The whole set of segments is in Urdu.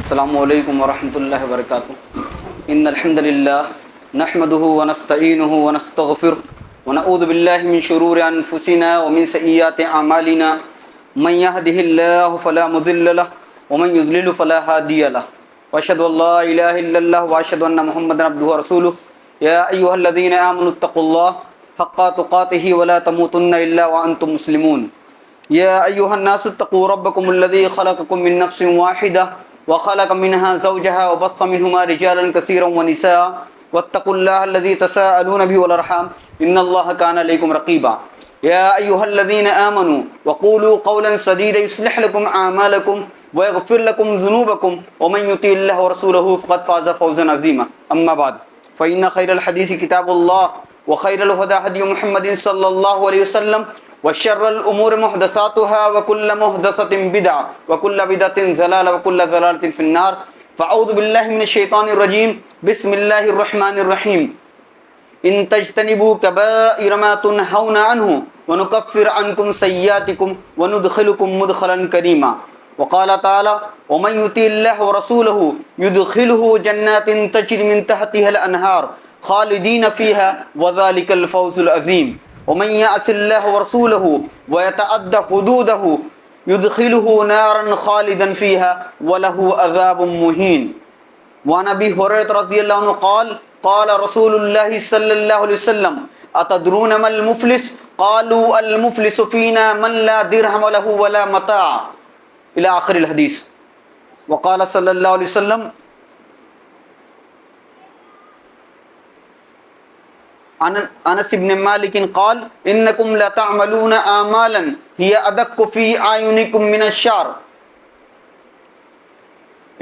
السلام علیکم ورحمۃ اللہ وبرکاتہ. ان الحمد للہ نحمده ونستعینه ونستغفره ونعوذ باللہ من شرور انفسنا ومن سیئات اعمالنا من يهده الله فلا مضل له ومن يضلل فلا هادي له واشهد ان لا اله الا الله واشهد ان محمدا عبده ورسوله. يا ايها الذين امنوا اتقوا الله حق تقاته ولا تموتن الا وانتم مسلمون. يا ايها الناس اتقوا ربكم الذي خلقكم من نفس واحده وخلق منها زوجها وبث منهما رجالا كثيرا ونساء واتقوا الله الذي تساءلون به والارحام ان الله كان عليكم رقيبا. يا ايها الذين امنوا وقولوا قولا سديدا يصلح لكم اعمالكم ويغفر لكم ذنوبكم ومن يطع الله ورسوله فقد فاز فوزا عظيما. اما بعد فان خير الحديث كتاب الله وخير الهدى هدي محمد صلى الله عليه وسلم وشر الامور محدثاتها وكل محدثة بدعة وكل بدعة ضلالة وكل ضلالة في النار. فاعوذ بالله من الشيطان الرجيم. بسم الله الرحمن الرحيم. ان تجتنبوا كبائر ما تنهون عنه ونكفر عنكم سيئاتكم وندخلكم مدخلا كريما. وقال تعالى ومن يطع الله ورسوله يدخله جنات تجري من تحتها الانهار خالدين فيها وذلك الفوز العظيم. ومن يعص الله ورسوله ويتعد حدوده يدخله نارا خالدا فيها وله عذاب مهين. وعن ابي هريره رضي الله عنه قال قال رسول الله صلى الله عليه وسلم اتدرون ما المفلس قالوا المفلس فينا من لا درهم له ولا متاع الى اخر الحديث. وقال صلى الله عليه وسلم انس بن مالک قال انکم لتعملون اعمالا هي ادق في اعینکم من الشعر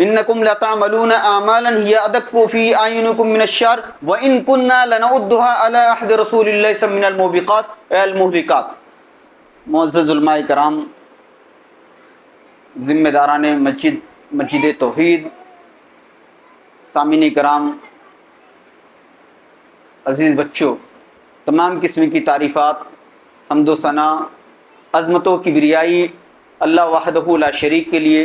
انکم لتعملون اعمالا هي ادق في اعینکم من الشعر وان كنا لنعدها على عهد رسول الله صلی اللہ علیہ وسلم من الموبقات المہلکات. معزز علماء کرام، ذمہ داران مسجد توحید، سامعین کرام، عزیز بچوں، تمام قسم کی تعریفات، حمد و ثنا، عظمت و کبریائی اللہ وحدہ لا شریک کے لیے.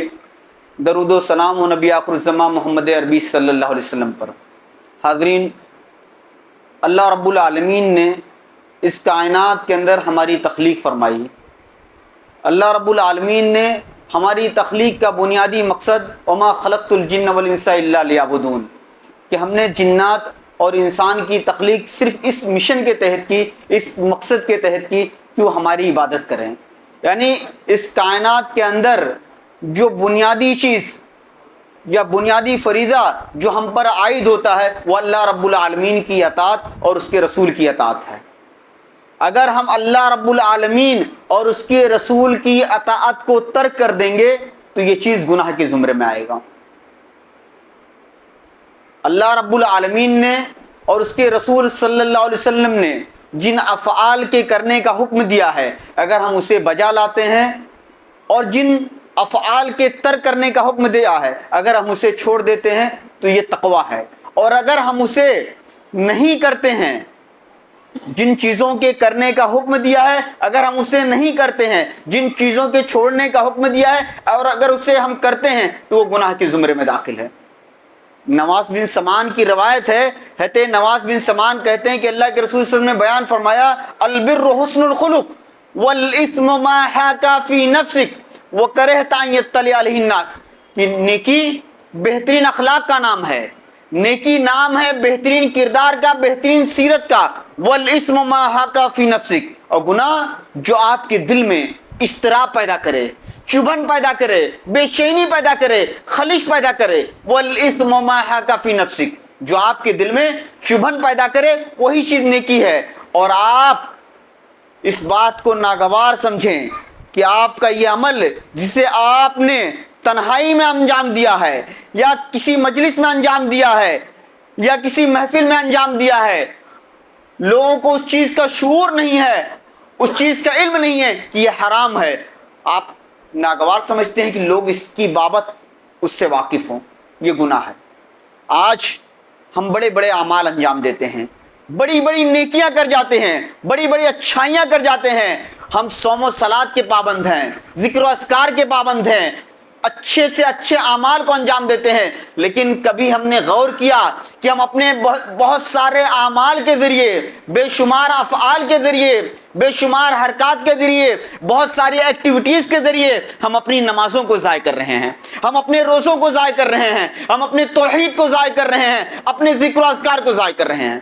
درود و سلام و نبی آخر الزمان محمد عربی صلی اللہ علیہ وسلم پر. حاضرین، اللہ رب العالمین نے اس کائنات کے اندر ہماری تخلیق فرمائی. اللہ رب العالمین نے ہماری تخلیق کا بنیادی مقصد وما خلقت الجن والانس الا لیعبدون، کہ ہم نے جنات اور انسان کی تخلیق صرف اس مشن کے تحت کی، اس مقصد کے تحت کی کہ وہ ہماری عبادت کریں. یعنی اس کائنات کے اندر جو بنیادی چیز یا بنیادی فریضہ جو ہم پر عائد ہوتا ہے وہ اللہ رب العالمین کی اطاعت اور اس کے رسول کی اطاعت ہے. اگر ہم اللہ رب العالمین اور اس کے رسول کی اطاعت کو ترک کر دیں گے تو یہ چیز گناہ کے زمرے میں آئے گا. اللہ رب العالمین نے اور اس کے رسول صلی اللہ علیہ وسلم نے جن افعال کے کرنے کا حکم دیا ہے، اگر ہم اسے بجا لاتے ہیں، اور جن افعال کے ترک کرنے کا حکم دیا ہے اگر ہم اسے چھوڑ دیتے ہیں تو یہ تقویٰ ہے. اور اگر ہم اسے نہیں کرتے ہیں، جن چیزوں کے کرنے کا حکم دیا ہے اگر ہم اسے نہیں کرتے ہیں، جن چیزوں کے چھوڑنے کا حکم دیا ہے اور اگر اسے ہم کرتے ہیں تو وہ گناہ کے زمرے میں داخل ہے. نواس بن سمان کی روایت ہے، کہتے نواس بن سمان کہتے ہیں کہ اللہ کے رسول صلی اللہ علیہ وسلم نے بیان فرمایا البر حسن الخلق والاثم ما حاک فی نفسک وکرہت ان یطلع علیہ الناس. کہ نیکی بہترین اخلاق کا نام ہے، نیکی نام ہے بہترین کردار کا، بہترین سیرت کا. والاثم ما حاک فی نفسک، اور گناہ جو آپ کے دل میں اضطراب پیدا کرے، چبھن پیدا کرے، بے چینی پیدا کرے، خلش پیدا کرے. والاثم ما حاک فی نفسک، جو آپ کے دل میں چبھن پیدا کرے وہی چیز نیکی ہے. اور آپ اس بات کو ناگوار سمجھیں کہ آپ کا یہ عمل جسے آپ نے تنہائی میں انجام دیا ہے یا کسی مجلس میں انجام دیا ہے یا کسی محفل میں انجام دیا ہے، لوگوں کو اس چیز کا شعور نہیں ہے، اس چیز کا علم نہیں ہے کہ یہ حرام ہے. آپ ناگوار سمجھتے ہیں کہ لوگ اس کی بابت اس سے واقف ہوں، یہ گناہ ہے. آج ہم بڑے بڑے اعمال انجام دیتے ہیں، بڑی بڑی نیکیاں کر جاتے ہیں، بڑی بڑی اچھائیاں کر جاتے ہیں. ہم صوم و صلات کے پابند ہیں، ذکر و اذکار کے پابند ہیں، اچھے سے اچھے اعمال کو انجام دیتے ہیں، لیکن کبھی ہم نے غور کیا کہ ہم اپنے بہت سارے اعمال کے ذریعے، بے شمار افعال کے ذریعے، بے شمار حرکات کے ذریعے، بہت ساری ایکٹیویٹیز کے ذریعے ہم اپنی نمازوں کو ضائع کر رہے ہیں، ہم اپنے روزوں کو ضائع کر رہے ہیں، ہم اپنے توحید کو ضائع کر رہے ہیں، اپنے ذکر و اذکار کو ضائع کر رہے ہیں۔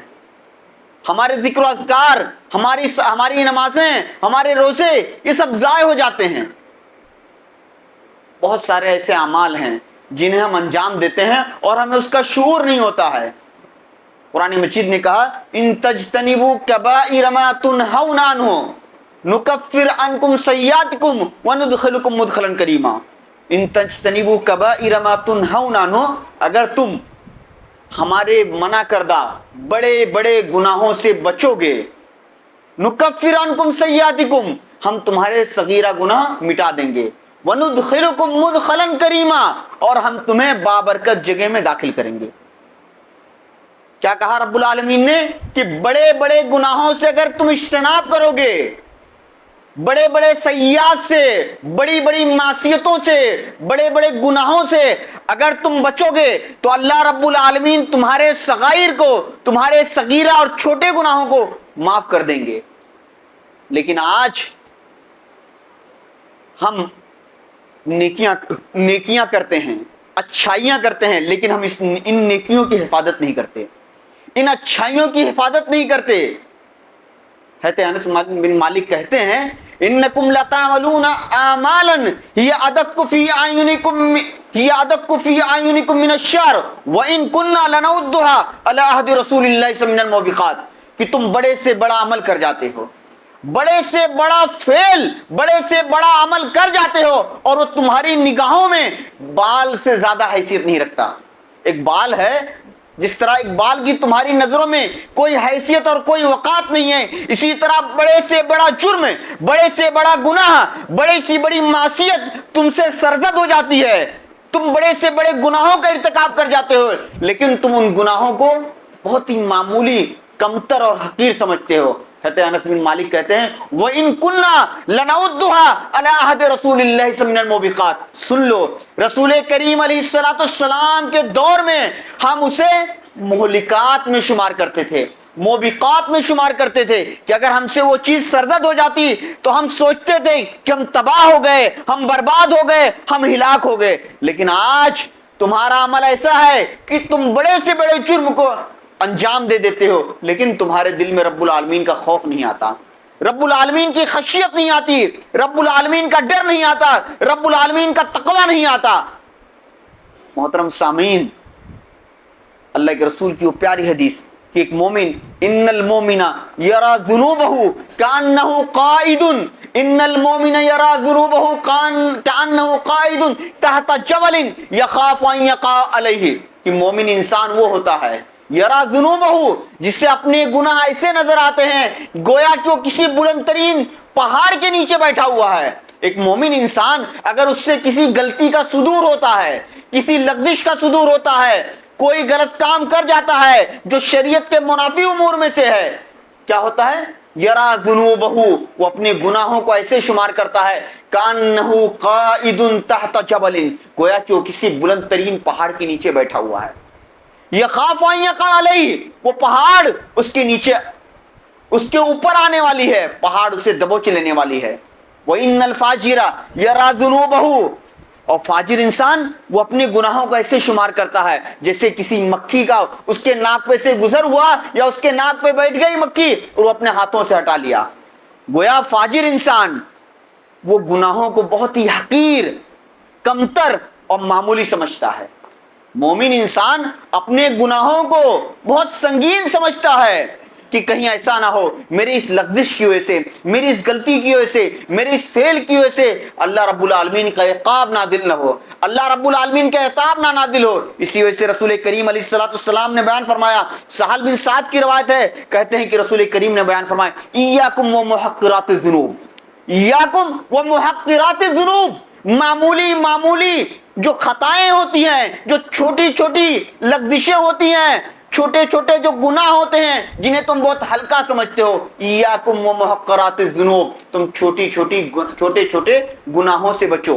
ہمارے ذکر و اذکار، ہماری نمازیں، ہمارے روزے، یہ سب ضائع ہو جاتے ہیں۔ بہت سارے ایسے اعمال ہیں جنہیں ہم انجام دیتے ہیں اور ہمیں اس کا شعور نہیں ہوتا ہے۔ قرآن مجید نے کہا ان تجتنبوا کبائر ما تنہون عنہ نکفر عنکم سیئاتکم وندخلکم مدخلا کریما۔ ان تجتنبوا کبائر ما تنہون عنہ، اگر تم ہمارے منع کردہ بڑے بڑے گناہوں سے بچو گے، نکفر عنکم سیئاتکم، ہم تمہارے صغیرہ گناہ مٹا دیں گے، وندخلکم مدخلا کریما، اور ہم تمہیں بابرکت جگہ میں داخل کریں گے۔ کیا کہا رب العالمین نے کہ بڑے بڑے گناہوں سے اگر تم اجتناب کرو گے، بڑے بڑے سیئات سے، بڑی بڑی معصیتوں سے، بڑے بڑے گناہوں سے اگر تم بچو گے تو اللہ رب العالمین تمہارے صغائر کو، تمہارے صغیرہ اور چھوٹے گناہوں کو معاف کر دیں گے۔ لیکن آج ہم نیکیاں کرتے ہیں، اچھائیاں کرتے ہیں، لیکن ہم ان نیکیوں کی حفاظت نہیں کرتے، ان اچھائیوں کی حفاظت نہیں کرتے۔ حضرت انس بن مالک کہتے ہیں انکم لتعملون اعمالا ہی ادق فی اعینکم من الشر وان کنا لنعدها علی عہد رسول اللہ صلی اللہ علیہ وسلم من الموبقات، کہ تم بڑے سے بڑا عمل کر جاتے ہو، بڑے سے بڑا فعل، بڑے سے بڑا عمل کر جاتے ہو، اور وہ تمہاری نگاہوں میں بال سے زیادہ حیثیت نہیں رکھتا۔ ایک بال ہے، جس طرح ایک بال کی تمہاری نظروں میں کوئی حیثیت اور کوئی وقات نہیں ہے، اسی طرح بڑے سے بڑا جرم، بڑے سے بڑا گناہ، بڑی سی بڑی معصیت تم سے سرزد ہو جاتی ہے۔ تم بڑے سے بڑے گناہوں کا ارتکاب کر جاتے ہو، لیکن تم ان گناہوں کو بہت ہی معمولی، کمتر اور حقیر سمجھتے ہو۔ حضرت انس بن مالک کہتے ہیں وَإِن كُنَّا لَنَعُدُّهَا عَلَى عَهْدِ رَسُولِ اللَّهِ صَلَّى مِنَ الْمُوبِقَاتِ، سن لو، رسول کریم علیہ السلام کے دور میں ہم اسے مہلکات میں شمار کرتے تھے، موبقات میں شمار کرتے تھے، کہ اگر ہم سے وہ چیز سرزد ہو جاتی تو ہم سوچتے تھے کہ ہم تباہ ہو گئے، ہم برباد ہو گئے، ہم ہلاک ہو گئے۔ لیکن آج تمہارا عمل ایسا ہے کہ تم بڑے سے بڑے جرم کو انجام دے دیتے ہو، لیکن تمہارے دل میں رب العالمین کا خوف نہیں آتا، رب العالمین کی خشیت نہیں آتی، رب العالمین کا ڈر نہیں آتا، رب العالمین کا تقوی نہیں آتا۔ محترم سامعین، اللہ کے رسول کی وہ پیاری حدیث کہ ایک مومن ان المومن یرا ذنوبہ کانہ قائد، ان المومن یرا ذنوبہ کانہ قائد تحت جبل یخاف ان یقع علیہ، کہ مومن انسان وہ ہوتا ہے یرا ذنوبہ، جس سے اپنے گناہ ایسے نظر آتے ہیں گویا کہ وہ کسی بلند ترین پہاڑ کے نیچے بیٹھا ہوا ہے۔ ایک مومن انسان اگر اس سے کسی غلطی کا صدور ہوتا ہے، کسی لغزش کا صدور ہوتا ہے، کوئی غلط کام کر جاتا ہے جو شریعت کے منافی امور میں سے ہے، کیا ہوتا ہے؟ یرا ذنوبہ، وہ اپنے گناہوں کو ایسے شمار کرتا ہے کانہ قائد تحت جبل، گویا کہ وہ کسی بلند ترین پہاڑ کے نیچے بیٹھا ہوا ہے۔ یخاف ان یقع علیہ، وہ پہاڑ اس کے نیچے، اس کے اوپر آنے والی ہے، پہاڑ اسے دبوچ لینے والی ہے۔ وَإِنَّ الْفَاجِرَ يَرَى ذُنُوبَهُ، اور فاجر انسان وہ اپنے گناہوں کو ایسے شمار کرتا ہے جیسے کسی مکھی کا اس کے ناک پہ سے گزر ہوا، یا اس کے ناک پہ بیٹھ گئی مکھی اور وہ اپنے ہاتھوں سے ہٹا لیا۔ گویا فاجر انسان وہ گناہوں کو بہت ہی حقیر، کمتر اور معمولی سمجھتا ہے۔ مومن انسان اپنے گناہوں کو بہت سنگین سمجھتا ہے کہ کہیں ایسا نہ ہو میری اس لغزش کی وجہ سے، میری اس غلطی کی وجہ سے، میری اس فعل کی وجہ سے اللہ رب العالمین کا عقاب نازل نہ ہو، اللہ رب العالمین کا عقاب نہ نازل ہو۔ اسی وجہ سے رسول کریم علیہ السلام نے بیان فرمایا، سہل بن سعد کی روایت ہے، کہتے ہیں کہ رسول کریم نے بیان فرمایا ایاکم ومحقرات الذنوب، ایاکم ومحقرات الذنوب، معمولی جو خطائیں ہوتی ہیں، جو چھوٹی چھوٹی لغزشیں ہوتی ہیں، چھوٹے چھوٹے جو گناہ ہوتے ہیں جنہیں تم بہت ہلکا سمجھتے ہو، ایاکم ومحقرات الذنوب، تم چھوٹے چھوٹے گناہوں سے بچو۔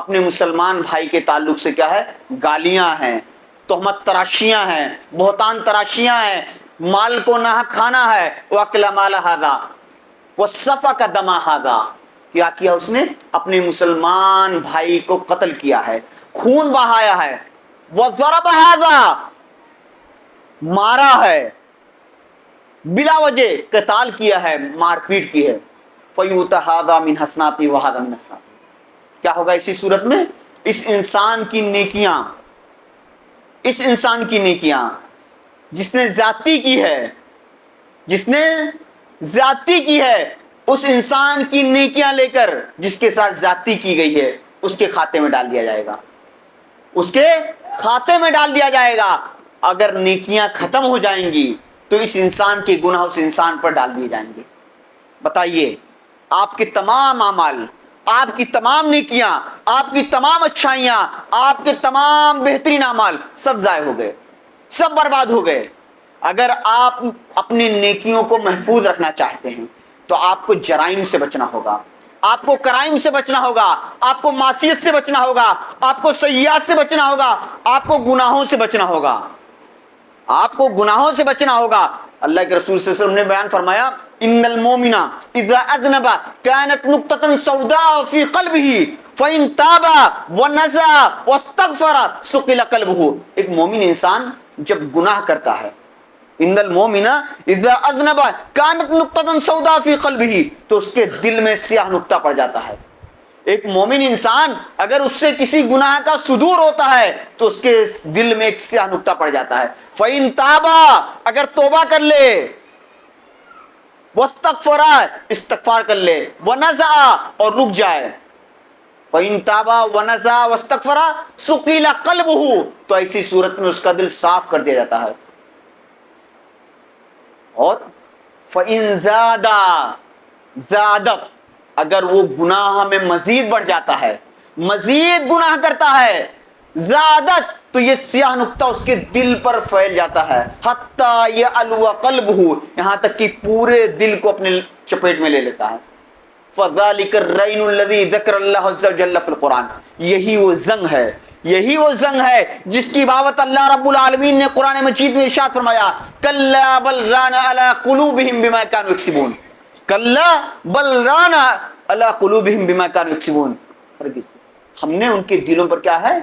اپنے مسلمان بھائی کے تعلق سے کیا ہے؟ گالیاں ہیں، تہمت تراشیاں ہیں، بہتان تراشیاں ہیں، مال کو ناحق کھانا ہے، وَأَكْلَ مَالَ هَذَا وَسَفَكَ دَمَ هَذَا، کیا کیا اس نے؟ اپنے مسلمان بھائی کو قتل کیا ہے، خون بہایا ہے، وَضَرَبَ هَذَا، مارا ہے، بلا وجہ قتال کیا ہے، مار پیٹ کی ہے، فَيُؤْتَ هَذَا مِنْ حَسَنَاتِهِ وَهَذَا مِنْ حَسَنَاتِهِ، کیا ہوگا اسی صورت میں؟ اس انسان کی نیکیاں، اس انسان کی نیکیاں جس نے زیادتی کی ہے، جس نے زیادتی کی ہے، اس انسان کی نیکیاں لے کر جس کے ساتھ زیادتی کی گئی ہے اس کے کھاتے میں ڈال دیا جائے گا، اس کے کھاتے میں ڈال دیا جائے گا۔ اگر نیکیاں ختم ہو جائیں گی تو اس انسان کے گناہ اس انسان پر ڈال دیے جائیں گے۔ بتائیے، آپ کے تمام اعمال، آپ کی تمام نیکیاں، آپ کی تمام اچھائیاں، آپ کے تمام بہترین اعمال سب ضائع ہو گئے، سب برباد ہو گئے۔ اگر آپ اپنی نیکیوں کو محفوظ رکھنا چاہتے ہیں تو آپ کو جرائم سے بچنا ہوگا، آپ کو کرائم سے بچنا ہوگا، آپ کو معصیت سے بچنا ہوگا، آپ کو سیئات سے بچنا ہوگا، آپ کو گناہوں سے بچنا ہوگا، آپ کو گناہوں سے بچنا ہوگا۔ اللہ کے رسول صلی اللہ علیہ وسلم نے بیان فرمایا، ان المؤمن اذا اذنب كانت نقطة سوداء في قلبه فإن تاب ونزع واستغفر سقل قلبه۔ ایک مومن انسان جب گناہ کرتا ہے، ان المؤمن اذا اذنب كانت نقطة سوداء في قلبه، تو اس کے دل میں سیاہ نقطہ پڑ جاتا ہے۔ ایک مومن انسان اگر اس سے کسی گناہ کا صدور ہوتا ہے تو اس کے دل میں ایک سیاہ نقطہ پڑ جاتا ہے۔ فَإِن تَابَ، اگر توبہ کر لے، وَاسْتَغْفَرَ، استغفار کر لے، وَنَزَعَ، اور رک جائے، فَإِن تَابَ وَنَزَعَ وَاسْتَغْفَرَ سُقِلَ قَلْبُهُ، تو ایسی صورت میں اس کا دل صاف کر دیا جاتا ہے۔ اور فَإِن زَادَ، زَادَتْ، اگر وہ گناہ میں مزید بڑھ جاتا ہے، مزید گناہ کرتا ہے، زیادت، تو یہ سیاہ نقطہ اس کے دل پر پھیل جاتا ہے، حتیٰ یعلو قلبہ، یہاں تک کہ پورے دل کو اپنے چپیٹ میں لے لیتا ہے۔ فذلک الرین الذی ذکر اللہ عز وجل فی القرآن، یہی وہ زنگ ہے، یہی وہ زنگ ہے جس کی بابت اللہ رب العالمین نے قرآن مجید میں ارشاد فرمایا، کلا بل ران علی قلوبہم بما کانوا یکسبون، کلا بل ران علی قلوبہم بما کانوا یکسبون، ہم نے ان کے دلوں پر کیا ہے؟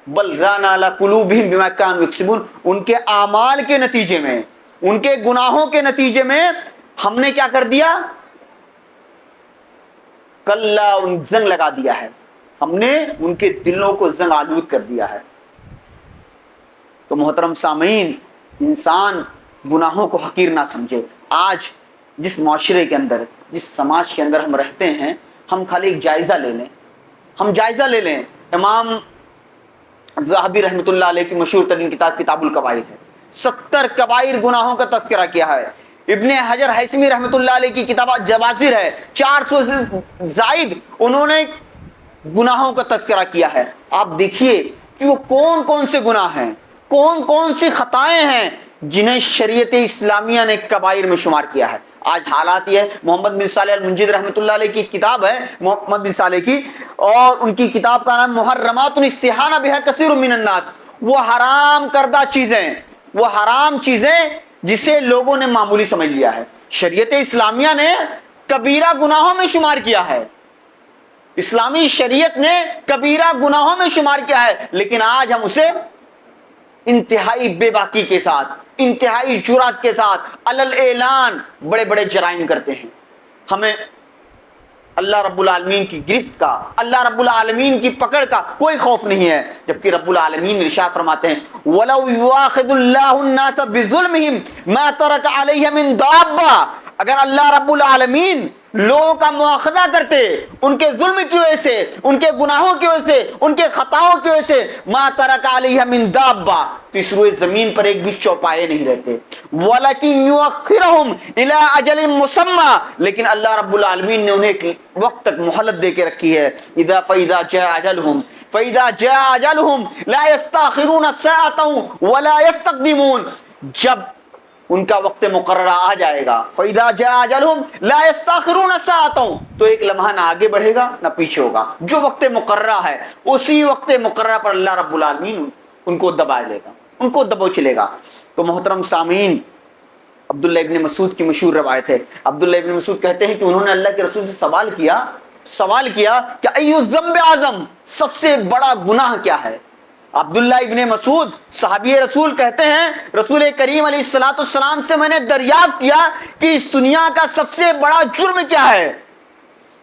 بل ران علی قلوبہم بما کانوا یکسبون، ان کے اعمال کے نتیجے میں، ان کے گناہوں کے نتیجے میں ہم نے کیا کر دیا؟ کلا، ان زنگ لگا دیا ہے، ہم نے ان کے دلوں کو زنگ آلود کر دیا ہے۔ تو محترم سامعین، انسان گناہوں کو حقیر نہ سمجھے۔ آج جس معاشرے کے اندر، جس سماج کے اندر ہم رہتے ہیں، ہم خالی ایک جائزہ لے لیں، ہم جائزہ لے لیں۔ امام ذہبی رحمۃ اللہ علیہ کی مشہور ترین کتاب کتاب الکبائر ہے، 70 کبائر گناہوں کا تذکرہ کیا ہے۔ ابن حجر ہیثمی رحمۃ اللہ علیہ کی کتاب جواذر ہے، 400 سے زائد انہوں نے گناہوں کا تذکرہ کیا ہے۔ آپ دیکھیے کہ وہ کون کون سے گناہ ہیں، کون کون سی خطائیں ہیں جنہیں شریعت اسلامیہ نے کبائر میں شمار کیا ہے۔ آج حالات یہ ہے، محمد بن صالح المنجد رحمۃ اللہ علیہ کی کتاب ہے، محمد بن صالح کی، اور ان کی کتاب کا نام محرمات استحانہ بہا کثیر من الناس، وہ حرام کردہ چیزیں، وہ حرام چیزیں جسے لوگوں نے معمولی سمجھ لیا ہے، شریعت اسلامیہ نے کبیرہ گناہوں میں شمار کیا ہے، اسلامی شریعت نے کبیرہ گناہوں میں شمار کیا ہے، لیکن آج ہم اسے انتہائی بے باکی کے ساتھ، انتہائی جرات کے ساتھ علل اعلان بڑے بڑے جرائم کرتے ہیں۔ ہمیں اللہ رب العالمین کی گرفت کا، اللہ رب العالمین کی پکڑ کا کوئی خوف نہیں ہے، جبکہ رب العالمین ارشاد فرماتے ہیں وَلَوْ يُؤَاخِذُ اللَّهُ النَّاسَ بِظُلْمِهِمْ مَا تَرَكَ عَلَيْهَا مِن دَابَّةٍ، اگر اللہ رب العالمین لوگوں کا مواخذہ کرتے ان کے ظلم کی وجہ سے، ان کے گناہوں کی وجہ سے، ان کے خطاؤں کی وجہ سے، مَا تَرَكَ عَلَيْهَا مِن دَابَّةٍ، تو اس روئے زمین پر ایک بھی چوپائے نہیں رہتے، وَلَكِنْ يُؤَخِّرُهُمْ إِلَىٰ أَجَلٍ مُّسَمًّى، لیکن اللہ رب العالمین نے انہیں ایک وقت تک مہلت دے کے رکھی ہے، فَإِذَا جَاءَ أَجَلُهُمْ لَا يَسْتَأْخِرُونَ سَاعَةً وَلَا يَسْتَقْدِمُونَ، جب ان کا وقت مقررہ آ جائے گا. فَإِذَا جَاءَ أَجَلُهُمْ لَا يَسْتَأْخِرُونَ سَاعَةً, تو ایک لمحہ نہ آگے بڑھے گا نہ پیچھے ہوگا. جو وقت مقررہ ہے اسی وقت مقررہ پر اللہ رب العالمین ان کو دبا لے گا, ان کو دبوچ لے گا. تو محترم سامعین, عبداللہ ابن مسعود کی مشہور روایت ہے. عبداللہ ابن مسعود کہتے ہیں کہ انہوں نے اللہ کے رسول سے سوال کیا کہ ایو الذنب اعظم, سب سے بڑا گناہ کیا ہے؟ عبداللہ ابن مسعود صحابی رسول کہتے ہیں رسول کریم علیہ الصلوۃ والسلام سے میں نے دریافت کیا کہ اس دنیا کا سب سے بڑا جرم کیا ہے؟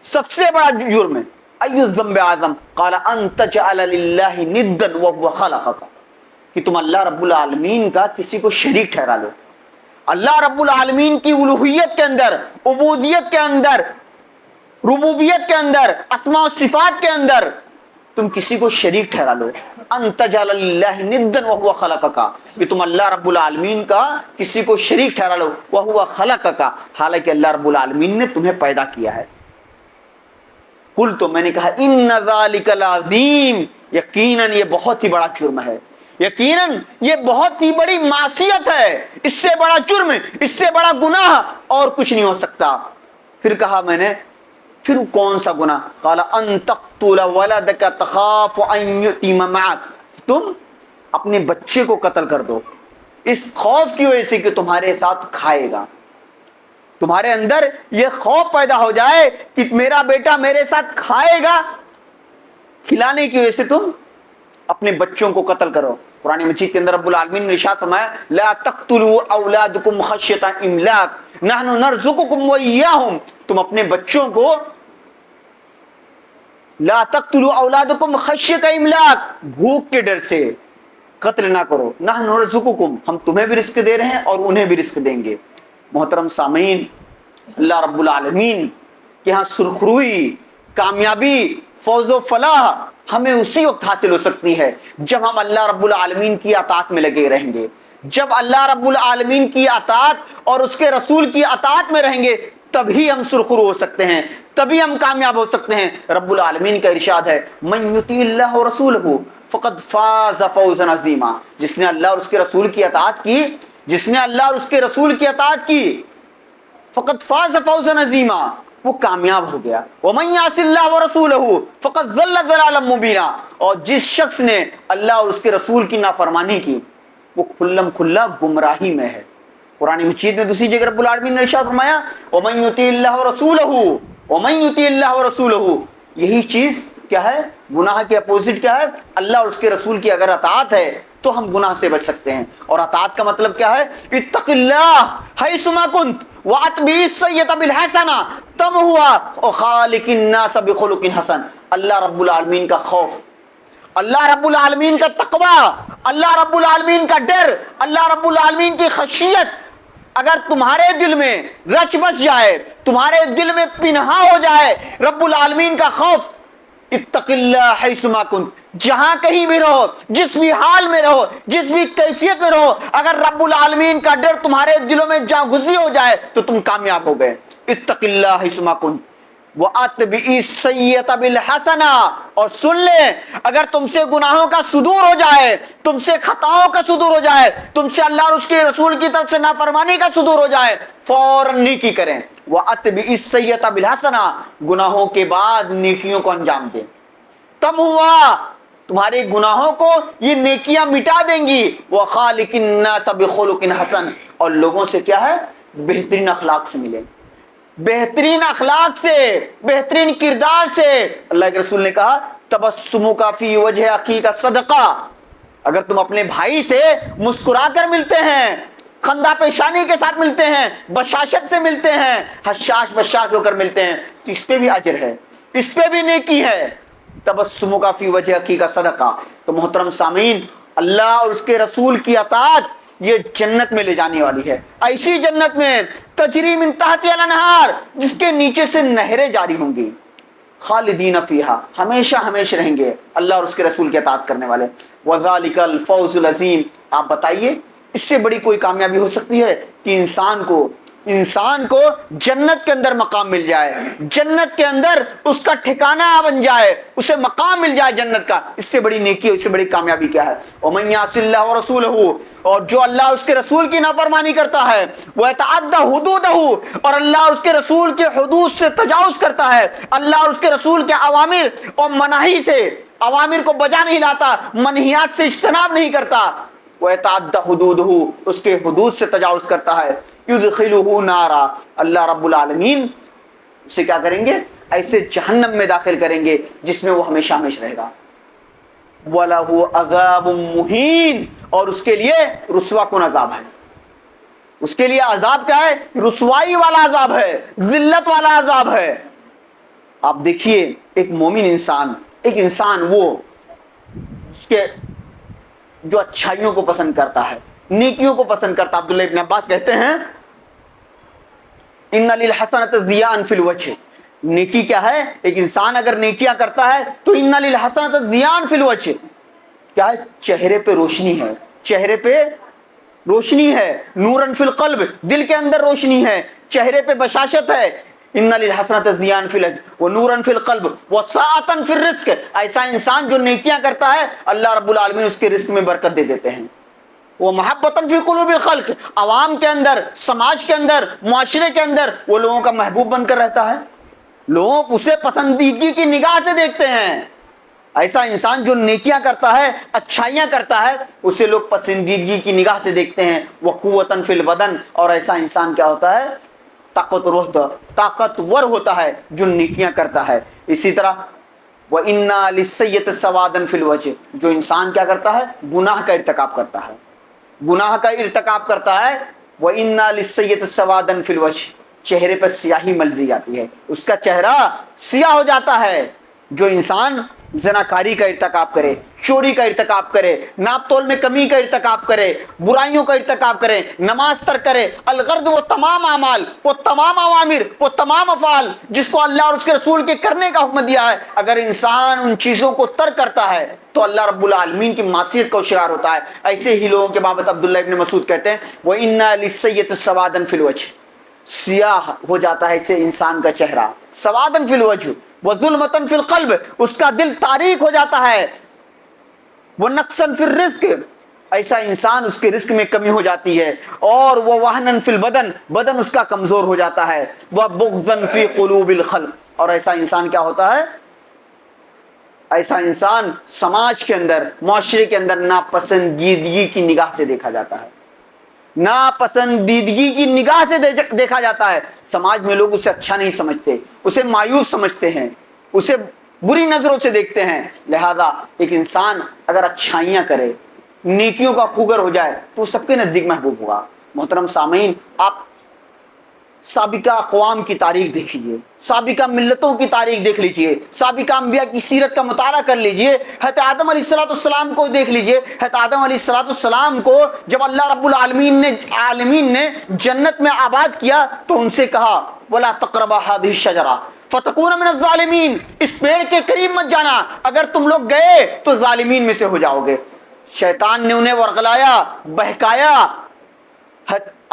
سب سے بڑا جرم ایو الذنب اعظم قال ان تجعل للہ ندا وهو خلقک, کہ تم اللہ رب العالمین کا کسی کو شریک ٹھہرا لو. اللہ رب العالمین کی الوہیت کے اندر, عبودیت کے اندر, ربوبیت کے اندر, اسماء و صفات کے اندر تم کسی کو شریک ٹھہرا لو. ان تجعل للہ ندا وهو خلقک, کہ تم اللہ رب العالمین کا کسی کو شریک ٹھہرا لو. وهو خلقک, حالانکہ اللہ رب العالمین نے تمہیں پیدا کیا ہے. قلت, تو میں نے کہا ان ذلک العظیم, یقیناً یہ بہت ہی بڑا جرم ہے, یقیناً یہ بہت ہی بڑی معصیت ہے, اس سے بڑا جرم, اس سے بڑا گناہ اور کچھ نہیں ہو سکتا. پھر کہا میں نے پھر کون سا گناہ؟ قال ان تقتل ولدک تخاف ان یتیم معک, تم اپنے بچے کو قتل کر دو اس خوف کی وجہ سے کہ تمہارے ساتھ کھائے گا. تمہارے اندر یہ خوف پیدا ہو جائے کہ میرا بیٹا میرے ساتھ کھائے گا, کھلانے کی وجہ سے تم اپنے بچوں کو قتل کرو. قرآن مجید کے اندر رب العالمین نے ارشاد فرمایا لا تقتلوا اولادکم خشیۃ املاق نحن نرزقکم وایاہم, تم اپنے بچوں کو لا تقتلوا اولادکم خشیۃ املاق, بھوک کے ڈر سے قتل نہ کرو. نحن نرزقکم, ہم تمہیں بھی رزق دے رہے ہیں اور انہیں بھی رزق دیں گے. محترم سامعین, اللہ رب العالمین کہ ہاں سرخروئی, کامیابی, فوز و فلاح ہمیں اسی وقت حاصل ہو سکتی ہے جب ہم اللہ رب العالمین کی اطاعت میں لگے رہیں گے. جب اللہ رب العالمین کی اطاعت اور اس کے رسول کی اطاعت میں رہیں گے تبھی ہم سرخرو ہو سکتے ہیں, تبھی ہم کامیاب ہو سکتے ہیں. رب العالمین کا ارشاد ہے من یطیع اللہ ورسولہ فقد فاز فوزا عظیما, جس نے اللہ اور اس کے رسول کی اطاعت کی, جس نے اللہ اور اس کے رسول کی اطاعت کی, فقد فاز فوزا عظیما, وہ کامیاب ہو گیا. ومن یعص اللہ ورسولہ فقد ضل ضلالا مبینا, اور جس شخص نے اللہ اور اس کے رسول کی نافرمانی کی وہ کھلم کھلا گمراہی میں ہے. قرآن مجید میں دوسری جگہ رب العالمین نے ارشاد فرمایا ومن یطیع اللہ ورسولہ, ومن یطیع اللہ ورسولہ, یہی چیز کیا ہے؟ گناہ کے اپوزٹ کیا ہے؟ اللہ اور اس کے رسول کی اگر اطاعت ہے تو ہم گناہ سے بچ سکتے ہیں. اور اطاعت کا مطلب کیا ہے؟ اتق اللہ حیث ما کنت واتبع السیئۃ بالحسنہ تمحوها وخالق الناس بخلق حسن. اللہ رب العالمین کا خوف, اللہ رب العالمین کا تقوی, اللہ رب العالمین کا ڈر, اللہ رب العالمین کی خشیت اگر تمہارے دل میں رچ بس جائے, تمہارے دل میں پنہا ہو جائے رب العالمین کا خوف, اتق اللہ حیث ما کنت, جہاں کہیں بھی رہو, جس بھی حال میں رہو, جس بھی کیفیت میں رہو, اگر رب العالمین کا ڈر تمہارے دلوں میں جاں گزی ہو جائے تو تم کامیاب ہو گئے. اتق اللہ حیث ما کنت واتبع السیئۃ بالحسنہ, اور سن لیں اگر تم سے گناہوں کا صدور ہو جائے, تم سے خطاؤں کا صدور ہو جائے, تم سے اللہ اور اس کے رسول کی طرف سے نافرمانی کا صدور ہو جائے, فوراً نیکی کریں. واتبع السیئۃ بالحسنہ, گناہوں کے بعد نیکیوں کو انجام دیں. تم ہوا تمہارے گناہوں کو یہ نیکیاں مٹا دیں گی. وخالق الناس بخلق حسن, اور لوگوں سے کیا ہے؟ بہترین اخلاق سے ملیں, بہترین اخلاق سے, بہترین کردار سے. اللہ کے رسول نے کہا تبسمک فی وجہ اخیک صدقہ, اگر تم اپنے بھائی سے مسکرا کر ملتے ہیں, خندہ پیشانی کے ساتھ ملتے ہیں, بشاشت سے ملتے ہیں, حشاش بشاش ہو کر ملتے ہیں, تو اس پہ بھی اجر ہے, اس پہ بھی نیکی ہے. تبسمک فی وجہ اخیک صدقہ. تو محترم سامعین, اللہ اور اس کے رسول کی اطاعت یہ جنت میں لے جانے والی ہے. ایسی جنت میں تجری من تحتہا الانہار, جس کے نیچے سے نہریں جاری ہوں گی. خالدین فیہا, ہمیشہ ہمیشہ رہیں گے اللہ اور اس کے رسول کی اطاعت کرنے والے. وذالک الفوز العظیم. آپ بتائیے اس سے بڑی کوئی کامیابی ہو سکتی ہے کہ انسان کو انسان کو جنت کے اندر مقام مل جائے، جنت کے اندر اس کا ٹھکانہ بن جائے، اسے مقام مل جائے جنت کا، اس سے بڑی نیکی، اس سے بڑی کامیابی کیا ہے؟ وَمَن يَعْصِ اللَّهَ وَرَسُولَهُ، اور جو اللہ اس کے رسول کی نافرمانی کرتا ہے، وَيَتَعَدَّ حُدُودَهُ، اور اللہ اس کے رسول کے حدود سے تجاوز کرتا ہے، اللہ اور اس کے رسول کے اوامر اور مناہی سے، اوامر کو بجا نہیں لاتا، منہیات سے اجتناب نہیں کرتا، وَيَتَعَدَّ حُدُودَهُ، اس کے حدود سے تجاوز کرتا ہے، يُدْخِلُهُ نَارًا، اللہ رب العالمین اسے کیا کریں گے؟ ایسے جہنم میں داخل کریں گے جس میں وہ ہمیشہ ہمیشہ رہے گا، وَلَهُ عَذَابٌ مُهِينٌ، اور اس کے لیے رسوا کن عذاب ہے، اس کے لیے عذاب کیا ہے؟ رسوائی والا عذاب ہے، ذلت والا عذاب ہے۔ آپ دیکھیے ایک مومن انسان، ایک انسان وہ اس کے جو اچھائیوں کو پسند کرتا ہے، نیکیوں کو پسند کرتا ہے، عبداللہ ابن عباس کہتے ہیں ان للحسنۃ ضیاء فی الوجہ، نیکی کیا ہے؟ ایک انسان اگر نیکیاں کرتا ہے تو ان للحسنۃ ضیاء فی الوجہ، کیا ہے؟ چہرے پہ روشنی ہے، چہرے پہ روشنی ہے، نورن فی القلب، دل کے اندر روشنی ہے، چہرے پہ بشاشت ہے، ان للحسنۃ ضیاء فی الوجہ ونورا فی القلب وسعۃ فی الرزق، ایسا انسان جو نیکیاں کرتا ہے اللہ رب العالمین اس کے رزق میں برکت دے دیتے ہیں، وہ محبت فی قلوب الخلق، عوام کے اندر، سماج کے اندر، معاشرے کے اندر وہ لوگوں کا محبوب بن کر رہتا ہے، لوگ اسے پسندیدگی کی نگاہ سے دیکھتے ہیں، ایسا انسان جو نیکیاں کرتا ہے، اچھائیاں کرتا ہے، اسے لوگ پسندیدگی کی نگاہ سے دیکھتے ہیں، وقوۃ فی البدن، اور ایسا انسان کیا ہوتا ہے؟ طاقتور ہوتا ہے جو نیکیاں کرتا ہے۔ اسی طرح وَإِنَّا لِلسَّيِّئَةِ سَوَادًا فِي الْوَجْهِ، جو انسان کیا کرتا ہے؟ گناہ کا ارتکاب کرتا ہے، گناہ کا ارتکاب کرتا ہے، وَإِنَّا لِلسَّيِّئَةِ سَوَادًا فِي الْوَجْهِ، چہرے پر سیاہی مل دی جاتی ہے، اس کا چہرہ سیاہ ہو جاتا ہے۔ جو انسان زناکاری کا ارتکاب کرے، چوری کا ارتکاب کرے، ناپ تول میں کمی کا ارتکاب کرے، برائیوں کا ارتکاب کرے، نماز ترک کرے، الغرض وہ تمام اعمال، وہ تمام اوامر، وہ تمام افعال جس کو اللہ اور اس کے رسول کے کرنے کا حکم دیا ہے، اگر انسان ان چیزوں کو ترک کرتا ہے تو اللہ رب العالمین کی معصیت کا شکار ہوتا ہے۔ ایسے ہی لوگوں کے بابت عبداللہ ابن مسعود کہتے ہیں وَإِنَّا لِلسَّيِّئَةِ سَوَادًا فِي الْوَجْهِ، سیاہ ہو جاتا ہے اس سے انسان کا چہرہ، سوادن فی الوجہ وظلمتن فی القلب، اس کا دل تاریک ہو جاتا ہے، ونقصن فی الرزق، ایسا انسان اس کے رزق میں کمی ہو جاتی ہے، اور وہ وہنن فی البدن، بدن اس کا کمزور ہو جاتا ہے، وبغضن فی قلوب الخلق، اور ایسا انسان کیا ہوتا ہے؟ ایسا انسان سماج کے اندر، معاشرے کے اندر ناپسندیدگی کی نگاہ سے دیکھا جاتا ہے، ناپسندیدگی کی نگاہ سے دیکھا جاتا ہے، سماج میں لوگ اسے اچھا نہیں سمجھتے، اسے مایوس سمجھتے ہیں، اسے بری نظروں سے دیکھتے ہیں۔ لہذا ایک انسان اگر اچھائیاں کرے، نیکیوں کا خوگر ہو جائے تو سب کے نزدیک محبوب ہوگا۔ محترم سامعین، آپ سابقہ اقوام کی تاریخ دیکھ لیجیے، سابقہ ملتوں کی تاریخ دیکھ لیجیے، سابقہ انبیاء کی سیرت کا مطالعہ کر لیجیے، حضرت آدم علیہ السلام کو دیکھ لیجیے۔ حضرت آدم علیہ السلام کو جب اللہ رب العالمین نے جنت میں آباد کیا تو ان سے کہا وَلَا تَقْرَبَا هَذِهِ الشَّجَرَةَ فَتَكُونَ مِنَ الظَّالِمِينَ، اس پیڑ کے قریب مت جانا، اگر تم لوگ گئے تو ظالمین میں سے ہو جاؤ گے۔ شیطان نے انہیں ورغلایا، بہکایا،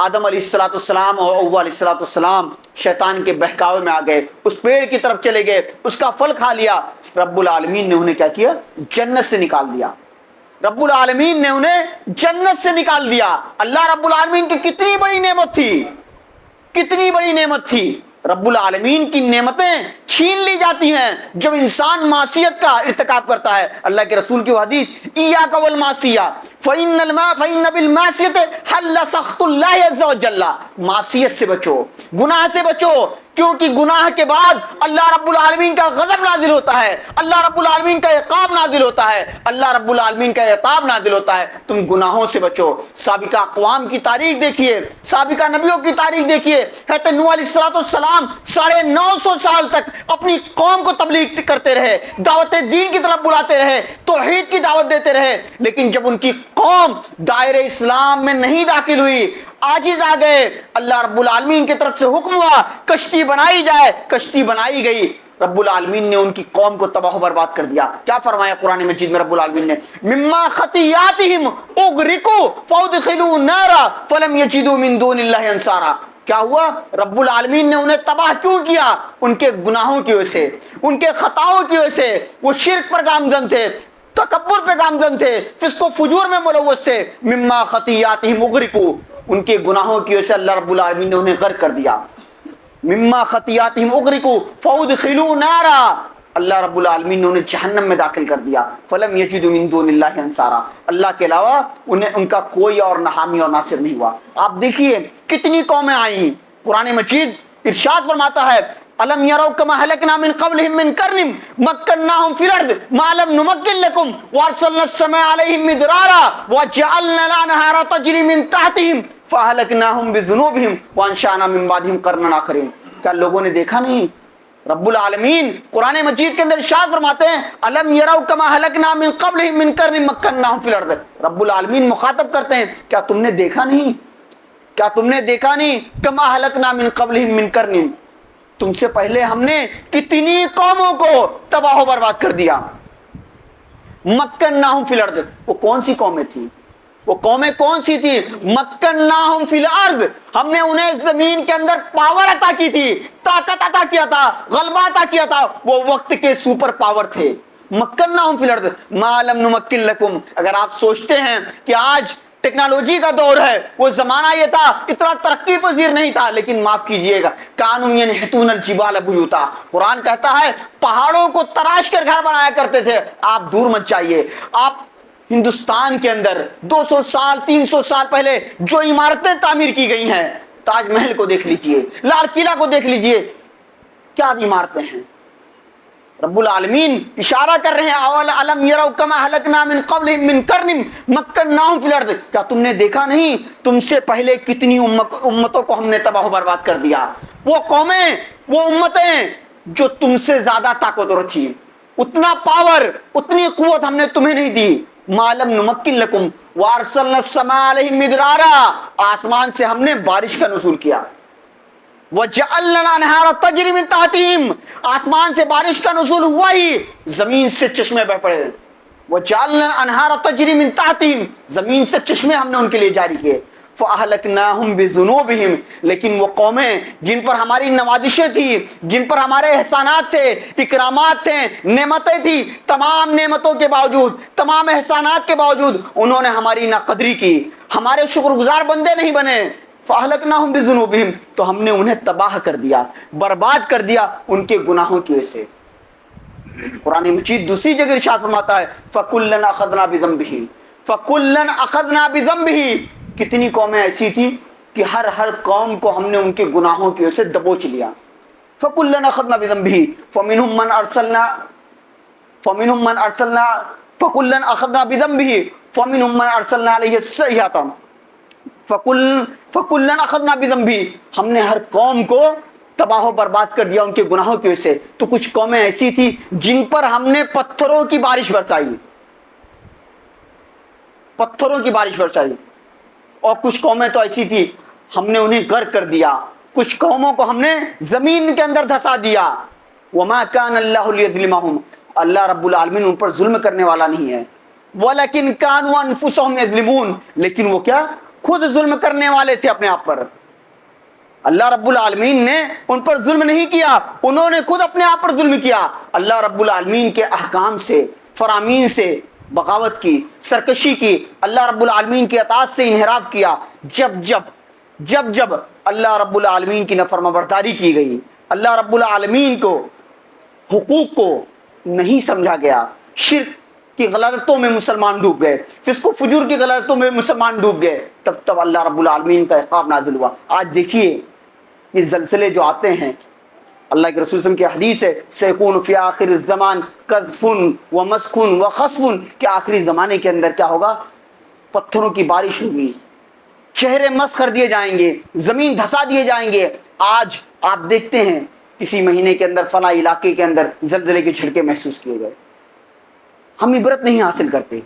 آدم علیہ السلام اور حوا علیہ السلام شیطان کے بہکاوے میں آ گئے، اس پیڑ کی طرف چلے گئے، اس کا پھل کھا لیا۔ رب العالمین نے انہیں کیا کیا؟ جنت سے نکال دیا۔ رب العالمین نے انہیں جنت سے نکال دیا۔ اللہ رب العالمین کی کتنی بڑی نعمت تھی، کتنی بڑی نعمت تھی۔ رب العالمین کی نعمتیں چھین لی جاتی ہیں جب انسان معصیت کا ارتکاب کرتا ہے۔ اللہ کے رسول کی حدیث ایاک والمعصیہ فإن بالمعصیة حل سخط اللہ عز وجل، معصیت سے بچو، گناہ سے بچو، کیونکہ گناہ کے بعد اللہ رب العالمین کا غضب نازل ہوتا ہے، اللہ رب العالمین کا عقاب نازل ہوتا ہے، اللہ رب العالمین کا عقاب نازل ہوتا ہے۔ تم گناہوں سے بچو۔ سابقہ اقوام کی تاریخ دیکھیے، سابقہ نبیوں کی تاریخ دیکھیے۔ حضرت نوح علیہ السلام 950 سال تک اپنی قوم کو تبلیغ کرتے رہے، دعوت دین کی طرف بلاتے رہے، توحید کی دعوت دیتے رہے، لیکن جب ان کی قوم دائرہ اسلام میں نہیں داخل ہوئی، عاجز آ گئے، اللہ رب العالمین کی طرف سے حکم ہوا کشتی بنائی جائے، کشتی بنائی گئی، رب العالمین نے ان کی قوم کو تباہ و برباد کر دیا۔ کیا فرمایا قرآن مجید میں رب العالمین نے؟ مما خطیاتہم اغرقوا فادخلوا النار فلم یجدوا من دون اللہ انصارا، کیا ہوا؟ رب العالمین نے انہیں تباہ کیوں کیا؟ ان کے گناہوں کی وجہ سے، ان کے خطاؤں کی وجہ سے۔ وہ شرک پر گامزن تھے، تکبر پہ گامزن تھے، فسق و فجور میں ملوث تھے۔ مما خطیاتہم اغرقوا، ان کے گناہوں کی وجہ سے اللہ رب العالمین نے انہیں غرق کر دیا۔ مما خطیاتہم اغرقوا فادخلوا نارا، اللہ رب العالمین نے انہیں جہنم میں داخل کر دیا۔ فلم یجدوا من دون اللہ انصارا، اللہ کے علاوہ انہیں ان کا کوئی اور نہ حامی اور ناصر نہیں ہوا۔ آپ دیکھیے کتنی قومیں آئیں، قرآن مجید ارشاد فرماتا ہے الم یروا کما اہلکنا من قبلہم من قرن مکناہم فی الارض ما لم نمکن لکم وارسلنا السماء علیہم مدرارا وجعلنا الانہار تجری من تحتہم فاہلکناہم بذنوبہم وانشأنا من بعدہم قرنا آخرین۔ کیا لوگوں نے دیکھا نہیں؟ رب العالمین قرآن مجید کے اندر ارشاد فرماتے ہیں الم یروا کما اہلکنا من قبلہم من قرن مکناہم فی الارض۔ رب العالمین مخاطب کرتے ہیں کیا تم نے دیکھا نہیں؟ کیا تم نے دیکھا نہیں؟ کما اہلکنا من قبلہم من قرن، تم سے پہلے ہم نے کتنی قوموں کو تباہ و برباد کر دیا۔ مکناہم فی الارض، وہ کون سی قومیں تھیں؟ وہ قومیں کون سی تھی؟ مکناہم فی الارض، ہم نے انہیں زمین کے اندر پاور عطا کی تھی، طاقت عطا کیا تھا، غلبہ عطا کیا تھا، وہ وقت کے سپر پاور تھے۔ مکناہم فی الارض ما لم نمکن لکم، اگر آپ سوچتے ہیں کہ آج ٹیکنالوجی کا دور ہے، وہ زمانہ یہ تھا، اتنا ترقی پذیر نہیں تھا، لیکن معاف کیجئے گا کانوا ینحتون الجبال بیوتا، قرآن کہتا ہے پہاڑوں کو تراش کر گھر بنایا کرتے تھے۔ آپ دور مت جائیے، آپ ہندوستان کے اندر 200 سال 300 سال پہلے جو عمارتیں تعمیر کی گئی ہیں، تاج محل کو دیکھ لیجئے، لال قلعہ کو دیکھ لیجئے، کیا عمارتیں ہیں۔ رب العالمین اشارہ کر رہے ہیں الم یروا کما اہلکنا من قبلہم من قرن مکناہم فی الارض، کیا تم نے دیکھا نہیں تم سے پہلے کتنی امتوں کو ہم نے تباہ و برباد کر دیا۔ وہ قومیں، وہ امتیں جو تم سے زیادہ طاقتور تھی، اتنا پاور، اتنی قوت ہم نے تمہیں نہیں دی۔ ما لم نمکن لکم وارسلنا السماء علیہم مدرارا، آسمان سے ہم نے بارش کا نزول کیا۔ وجعلنا الانہار تجری من تحتہم، آسمان سے بارش کا نزول ہوا ہی زمین سے چشمے بہ پڑے۔ وجعلنا الانہار تجری من تحتہم، زمین سے چشمے ہم نے ان کے لیے جاری کیے۔ فاہلکناہم بذنوبہم، لیکن وہ قومیں جن پر ہماری نوازشیں تھی، جن پر ہمارے احسانات تھے، اکرامات تھے، نعمتیں تھی، تمام نعمتوں کے باوجود، تمام احسانات کے باوجود انہوں نے ہماری ناقدری کی، ہمارے شکر گزار بندے نہیں بنے۔ فاہلکناہم بذنوبہم، تو ہم نے انہیں تباہ کر دیا، برباد کر دیا ان کے گناہوں کی وجہ سے۔ قرآن مجید دوسری جگہ ارشاد فرماتا ہے فَكُلًّا أَخَذْنَا بِذَنبِهِ فَكُلًّا أَخَذْنَا بِذَنبِهِ، کتنی قومیں ایسی تھی کہ ہر قوم کو ہم نے ان کے گناہوں کی وجہ سے دبوچ لیا۔ فَكُلًّا أَخَذْنَا بِذَنبِهِ فَمِنْهُمْ مَنْ أَرْسَلْنَا فَكُلًّا أَخَذْنَا بِذَنبِهِ فَمِنْهُمْ مَنْ أَرْسَلْنَا عَلَيْهِ الصَّيْحَةَ فَكُلًّا أَخَذْنَا بِذَنبِهِ، ہم نے ہر قوم کو تباہ و برباد کر دیا ان کے گناہوں کی وجہ سے۔ تو کچھ قومیں ایسی تھی جن پر ہم نے پتھروں کی بارش برسائی، پتھروں کی بارش برسائی، اور کچھ قومیں تو ایسی تھی ہم نے انہیں غرق کر دیا، کچھ قوموں کو ہم نے زمین کے اندر دھسا دیا۔ وما كان اللہ لیظلمہم، اللہ رب العالمین ان پر ظلم کرنے والا نہیں ہے۔ ولکن كانوا انفسهم یظلمون، لیکن وہ کیا خود ظلم کرنے والے تھے اپنے آپ پر۔ اللہ رب العالمین نے ان پر ظلم نہیں کیا، انہوں نے خود اپنے آپ پر ظلم کیا۔ اللہ رب العالمین کے احکام سے، فرامین سے بغاوت کی، سرکشی کی، اللہ رب العالمین کی اطاعت سے انحراف کیا۔ جب جب اللہ رب العالمین کی نافرمانبرداری کی گئی، اللہ رب العالمین کو حقوق کو نہیں سمجھا گیا، شرک کی غلطوں میں مسلمان ڈوب گئے، فسق و فجور کی غلطوں میں مسلمان ڈوب گئے، تب اللہ رب العالمین کا عقاب نازل ہوا۔ آج دیکھیے یہ زلزلے جو آتے ہیں، اللہ کے رسول صلی اللہ علیہ وسلم کی حدیث ہے سیکون فی آخر الزمان قذف و مسخ و خسف، کہ آخری زمانے کے اندر کیا ہوگا؟ پتھروں کی بارش ہوگی، چہرے مسخ کر دیے جائیں گے، زمین دھسا دیے جائیں گے۔ آج آپ دیکھتے ہیں کسی مہینے کے اندر فلاں علاقے کے اندر زلزلے کے جھٹکے محسوس کیے گئے، ہم عبرت نہیں حاصل کرتے،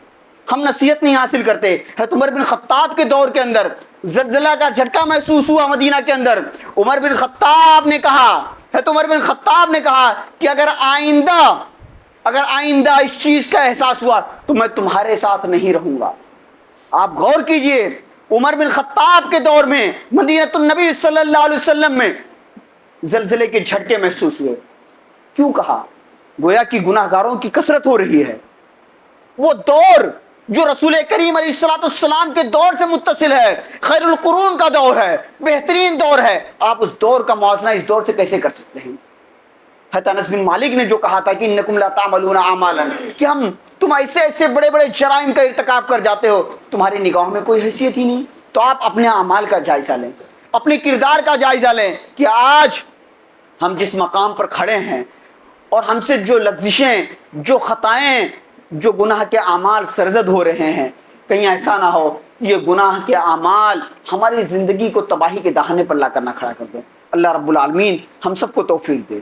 ہم نصیحت نہیں حاصل کرتے۔ حضرت عمر بن خطاب کے دور کے اندر زلزلہ کا جھٹکا محسوس ہوا مدینہ کے اندر، عمر بن خطاب نے کہا، حضرت عمر بن خطاب نے کہا کہ اگر آئندہ اس چیز کا احساس ہوا تو میں تمہارے ساتھ نہیں رہوں گا۔ آپ غور کیجئے، عمر بن خطاب کے دور میں مدینہ النبی صلی اللہ علیہ وسلم میں زلزلے کے جھٹکے محسوس ہوئے. کیوں کہا؟ گویا کہ گناہ گاروں کی کثرت ہو رہی ہے. وہ دور جو رسول کریم علیہ الصلوۃ والسلام کے دور سے متصل ہے، خیر القرون کا دور ہے، بہترین دور ہے، آپ اس دور کا موازنہ اس دور سے کیسے کر سکتے ہیں؟ حضرت انس بن مالک نے جو کہا تھا کہ انکم لا تعملون اعمالا، کہ تم ایسے بڑے بڑے جرائم کا ارتکاب کر جاتے ہو، تمہاری نگاہوں میں کوئی حیثیت ہی نہیں. تو آپ اپنے اعمال کا جائزہ لیں، اپنے کردار کا جائزہ لیں کہ آج ہم جس مقام پر کھڑے ہیں اور ہم سے جو لغزشیں، جو خطائیں، جو گناہ کے اعمال سرزد ہو رہے ہیں، کہیں ایسا نہ ہو یہ گناہ کے اعمال ہماری زندگی کو تباہی کے دہانے پر لا کر نہ کھڑا کر دیں. اللہ رب العالمین ہم سب کو توفیق دے،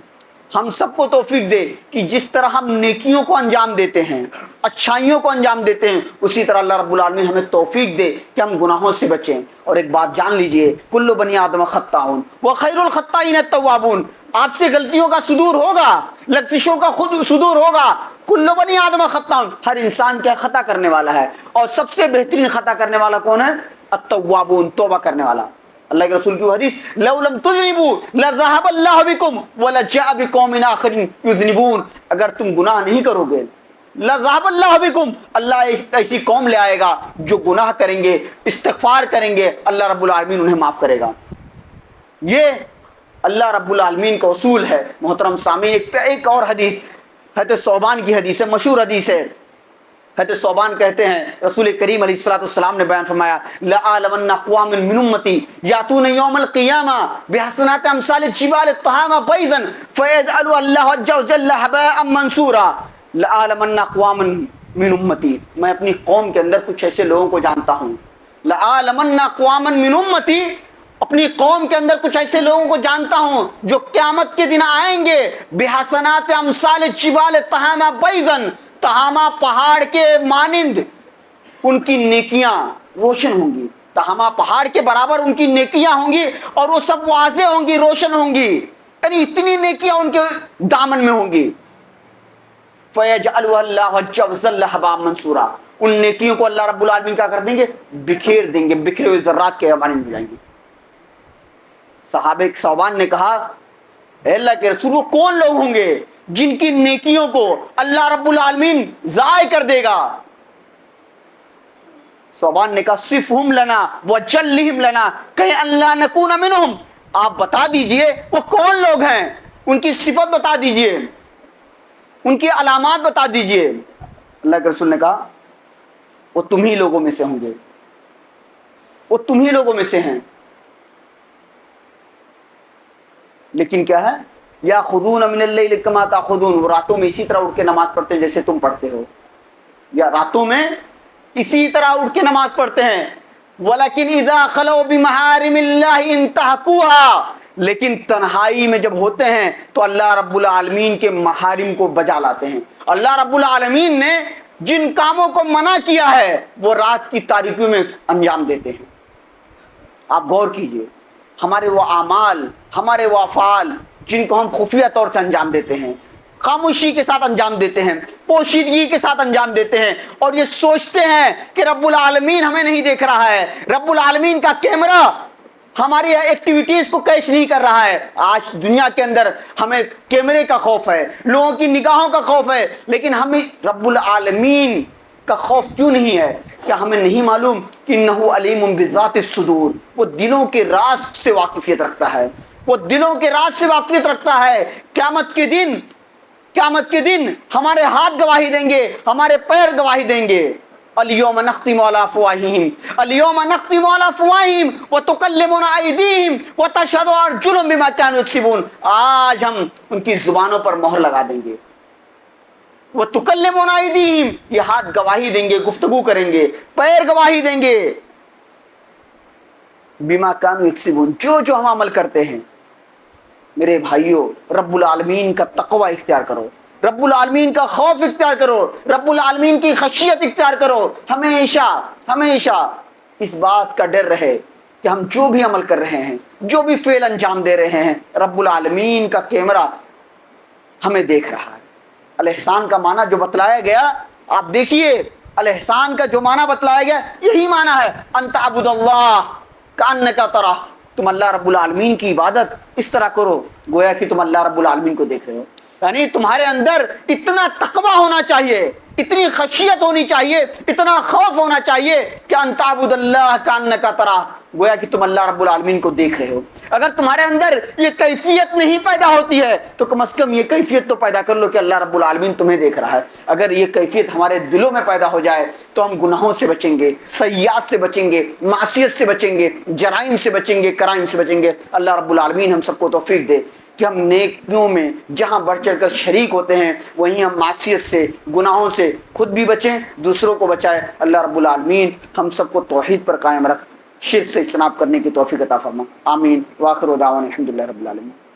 ہم سب کو توفیق دے کہ جس طرح ہم نیکیوں کو انجام دیتے ہیں، اچھائیوں کو انجام دیتے ہیں، اسی طرح اللہ رب العالمین ہمیں توفیق دے کہ ہم گناہوں سے بچیں. اور ایک بات جان لیجئے، کل بنی آدم خطاؤن وخیر الخطائین التوابون. آپ سے غلطیوں کا صدور ہوگا، لغزشوں کا خود صدور ہوگا. کل بنی آدم خطاؤن، ہر انسان کیا خطا کرنے والا ہے، اور سب سے بہترین خطا کرنے والا کون ہے؟ التوابون، توبہ کرنے والا. اللہ کے رسول کی حدیث، لو لم تذنبوا لذهب اللہ بکم ولجاء بقوم آخرین یذنبون. اگر تم گناہ نہیں کرو گے، لذهب اللہ بکم، اللہ ایسی قوم لے آئے گا جو گناہ کریں گے، استغفار کریں گے، اللہ رب العالمین انہیں معاف کرے گا. یہ اللہ رب العالمین کا اصول ہے. محترم سامعین، ایک اور حدیث حضرت ثوبان کی حدیث ہے، مشہور حدیث ہے. حضرت ثوبان کہتے ہیں رسول کریم علیہ الصلوۃ والسلام نے بیان فرمایا، لَأَعْلَمَنَّ أَقْوَامًا مِّنْ أُمَّتِي يَأْتُونَ يَوْمَ الْقِيَامَةِ بِحَسَنَاتِ أَمْثَالِ الْجِبَالِ الطَّهَامَ بَيْضًا فَيَجْعَلُ اللَّهُ عَزَّ وَجَلَّ هَبَاءً مَّنثُورًا. لَأَعْلَمَنَّ أَقْوَامًا مِّنْ أُمَّتِي، میں اپنی قوم کے اندر کچھ ایسے لوگوں کو جانتا ہوں. لَأَعْلَمَنَّ أَقْوَامًا مِّنْ أُمَّتِي، اپنی قوم کے اندر کچھ ایسے لوگوں کو جانتا ہوں جو قیامت کے دن آئیں گے، بحسنات امثال الجبال طہامہ بیضاً، تہامہ پہاڑ کے مانند ان کی نیکیاں روشن ہوں گی. تہامہ پہاڑ کے برابر ان کی نیکیاں ہوں گی، اور وہ سب واضح ہوں گی، روشن ہوں گی، یعنی اتنی نیکیاں ان کے دامن میں ہوں گی. فَيَجْعَلُهَا اللَّهُ عَزَّ وَجَلَّ هَبَاءً مَّنثُورًا. ان نیکیوں کو اللہ رب العالمین کیا کر دیں گے؟ بکھیر دیں گے، بکھرے ہوئے ذرات کے مانند ہو جائیں گے. صحابہ ثوبان نے کہا، اے اللہ کے رسول، وہ کون لوگ ہوں گے جن کی نیکیوں کو اللہ رب العالمین ضائع کر دے گا؟ ثوبان نے کہا، صفہم لنا وجلہم لنا کہ ان لا نکون منہم. آپ بتا دیجئے وہ کون لوگ ہیں، ان کی صفت بتا دیجئے، ان کی علامات بتا دیجئے. اللہ کے رسول نے کہا، وہ تم ہی لوگوں میں سے ہوں گے، وہ تم ہی لوگوں میں سے ہیں. لیکن کیا ہے؟ یا خذون من اللیل کما تاخذون، وہ راتوں میں اسی طرح اٹھ کے نماز پڑھتے ہیں جیسے تم پڑھتے ہو، یا راتوں میں اسی طرح اٹھ کے نماز پڑھتے ہیں. ولیکن اذا خلوا بمحارم اللہ انتہکوها، لیکن تنہائی میں جب ہوتے ہیں تو اللہ رب العالمین کے محارم کو بجا لاتے ہیں. اللہ رب العالمین نے جن کاموں کو منع کیا ہے وہ رات کی تاریکیوں میں انجام دیتے ہیں. آپ غور کیجئے، ہمارے وہ اعمال، ہمارے وہ افعال جن کو ہم خفیہ طور سے انجام دیتے ہیں، خاموشی کے ساتھ انجام دیتے ہیں، پوشیدگی کے ساتھ انجام دیتے ہیں، اور یہ سوچتے ہیں کہ رب العالمین ہمیں نہیں دیکھ رہا ہے، رب العالمین کا کیمرہ ہماری ایکٹیویٹیز کو کیچ نہیں کر رہا ہے. آج دنیا کے اندر ہمیں کیمرے کا خوف ہے، لوگوں کی نگاہوں کا خوف ہے، لیکن ہمیں رب العالمین کا خوف کیوں نہیں ہے؟ کیا ہمیں نہیں معلوم کہ انہ علیم بذات الصدور، وہ دلوں کے راز سے واقفیت رکھتا ہے، وہ دلوں کے راز سے واقفیت رکھتا ہے. قیامت کے دن ہمارے ہاتھ گواہی دیں گے، ہمارے پیر گواہی دیں گے. الیوم نختم علی افواہہم، الیوم نختم علی افواہہم وتکلمنا ایدیہم وتشہد ارجلہم بما کانوا یکسبون. آج ہم ان کی زبانوں پر مہر لگا دیں گے. وتکلمنا ایدیہم، یہ ہاتھ گواہی دیں گے، گفتگو کریں گے، پیر گواہی دیں گے، بما کانوا یکسبون، جو ہم عمل کرتے ہیں. میرے بھائیوں، رب العالمین کا تقوی اختیار کرو، رب العالمین کا خوف اختیار کرو، رب العالمین کی خشیت اختیار کرو. ہمیشہ اس بات کا ڈر رہے کہ ہم جو بھی عمل کر رہے ہیں، جو بھی فعل انجام دے رہے ہیں، رب العالمین کا کیمرہ ہمیں دیکھ رہا ہے. الاحسان کا معنی جو بتلایا گیا، آپ دیکھیے الاحسان کا جو معنی بتلایا گیا یہی معنی ہے، ان تعبد اللہ کأنک تراہ، تم اللہ رب العالمین کی عبادت اس طرح کرو گویا کہ تم اللہ رب العالمین کو دیکھ رہے ہو۔ یعنی تمہارے اندر اتنا تقویٰ ہونا چاہیے، اتنی خشیت ہونی چاہیے، اتنا خوف ہونا چاہیے کہ ان تعبد اللہ کأنک تراہ، گویا کہ تم اللہ رب العالمین کو دیکھ رہے ہو۔ اگر تمہارے اندر یہ کیفیت نہیں پیدا ہوتی ہے تو کم از کم یہ کیفیت تو پیدا کر لو کہ اللہ رب العالمین تمہیں دیکھ رہا ہے۔ اگر یہ کیفیت ہمارے دلوں میں پیدا ہو جائے تو ہم گناہوں سے بچیں گے، سیئات سے بچیں گے، معصیت سے بچیں گے، جرائم سے بچیں گے، کرائم سے بچیں گے۔ اللہ رب العالمین ہم سب کو توفیق دے کہ ہم نیکیوں میں جہاں بڑھ چڑھ کر شریک ہوتے ہیں وہیں ہم معصیت سے، گناہوں سے خود بھی بچیں، دوسروں کو بچائے۔ اللہ رب العالمین ہم سب کو توحید پر قائم رکھ، شرک سے اجتناب کرنے کی توفیق عطا فرما، آمین۔ وآخر دعوانا الحمدللہ رب العالمین۔